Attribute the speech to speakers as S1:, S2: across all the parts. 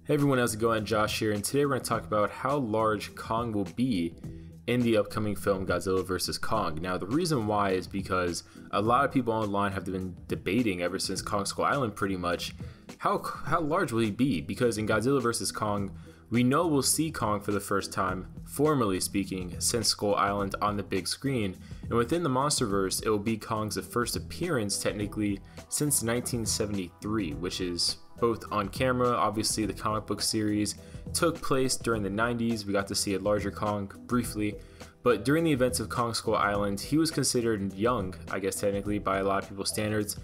S1: Hey everyone, how's it going? Josh here, and today we're going to talk about how large Kong will be in the upcoming film Godzilla vs. Kong. Now, the reason why is because a lot of people online have been debating ever since Kong Skull Island pretty much, how large will he be? Because in Godzilla vs. Kong, we know we'll see Kong for the first time, formally speaking, since Skull Island on the big screen, and within the MonsterVerse, it will be Kong's first appearance technically since 1973, which is both on camera. Obviously, the comic book series took place during the 90s. We got to see a larger Kong briefly, but during the events of Kong Skull Island, he was considered young, I guess technically, by a lot of people's standards.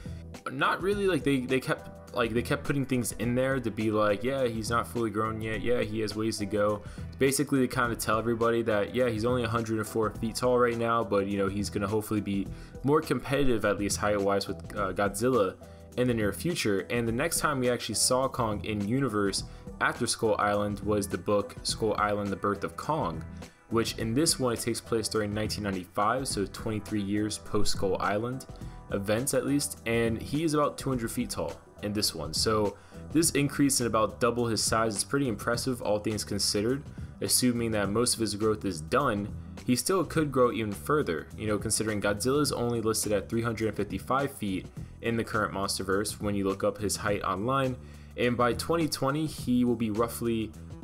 S1: Not really. Like they kept putting things in there to be like, yeah, he's not fully grown yet, yeah, he has ways to go. Basically to kind of tell everybody that, yeah, he's only 104 feet tall right now, but you know, he's gonna hopefully be more competitive, at least height wise, with Godzilla in the near future. And the next time we actually saw Kong in universe after Skull Island was the book Skull Island: The Birth of Kong, which in this one it takes place during 1995, so 23 years post Skull Island events at least, and he is about 200 feet tall in this one. So this increase in about double his size is pretty impressive, all things considered. Assuming that most of his growth is done, he still could grow even further, you know, considering Godzilla is only listed at 355 feet in the current MonsterVerse when you look up his height online, and by 2020 he will be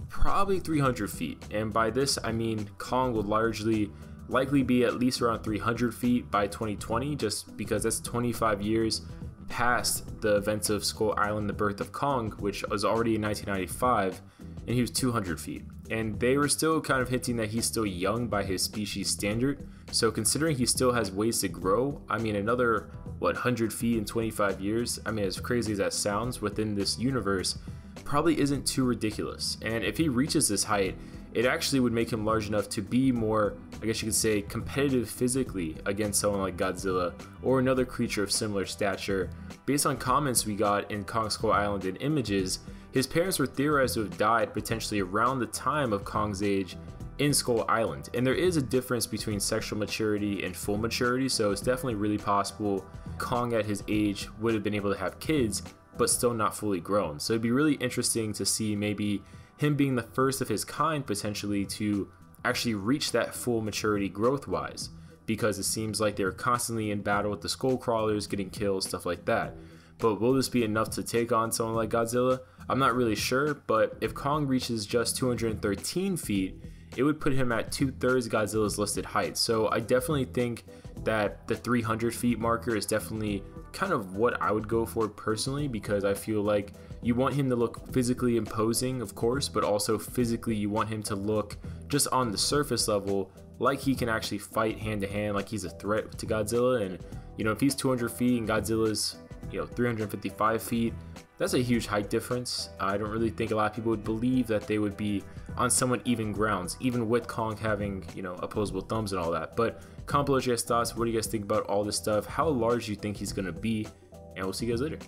S1: probably 300 feet, and by this I mean Kong will likely be at least around 300 feet by 2020, just because that's 25 years past the events of Skull Island: The Birth of Kong, which was already in 1995, and he was 200 feet. And they were still kind of hinting that he's still young by his species standard. So considering he still has ways to grow, I mean, another, 100 feet in 25 years? I mean, as crazy as that sounds, within this universe, probably isn't too ridiculous. And if he reaches this height, it actually would make him large enough to be more, I guess you could say, competitive physically against someone like Godzilla or another creature of similar stature. Based on comments we got in Kong Skull Island and images, his parents were theorized to have died potentially around the time of Kong's age in Skull Island. And there is a difference between sexual maturity and full maturity, so it's definitely really possible Kong at his age would have been able to have kids, but still not fully grown. So it'd be really interesting to see maybe him being the first of his kind potentially to actually reach that full maturity growth wise, because it seems like they're constantly in battle with the skull crawlers, getting kills, stuff like that. But will this be enough to take on someone like Godzilla? I'm not really sure, but if Kong reaches just 213 feet, it would put him at 2/3 Godzilla's listed height. So I definitely think that the 300 feet marker is definitely kind of what I would go for personally, because I feel like you want him to look physically imposing, of course, but also physically you want him to look just on the surface level like he can actually fight hand to hand, like he's a threat to Godzilla. And you know, if he's 200 feet and Godzilla's 355 feet, that's a huge height difference. I don't really think a lot of people would believe that they would be on somewhat even grounds, even with Kong having, opposable thumbs and all that. But comment below your guys' thoughts. What do you guys think about all this stuff? How large do you think he's gonna be? And we'll see you guys later.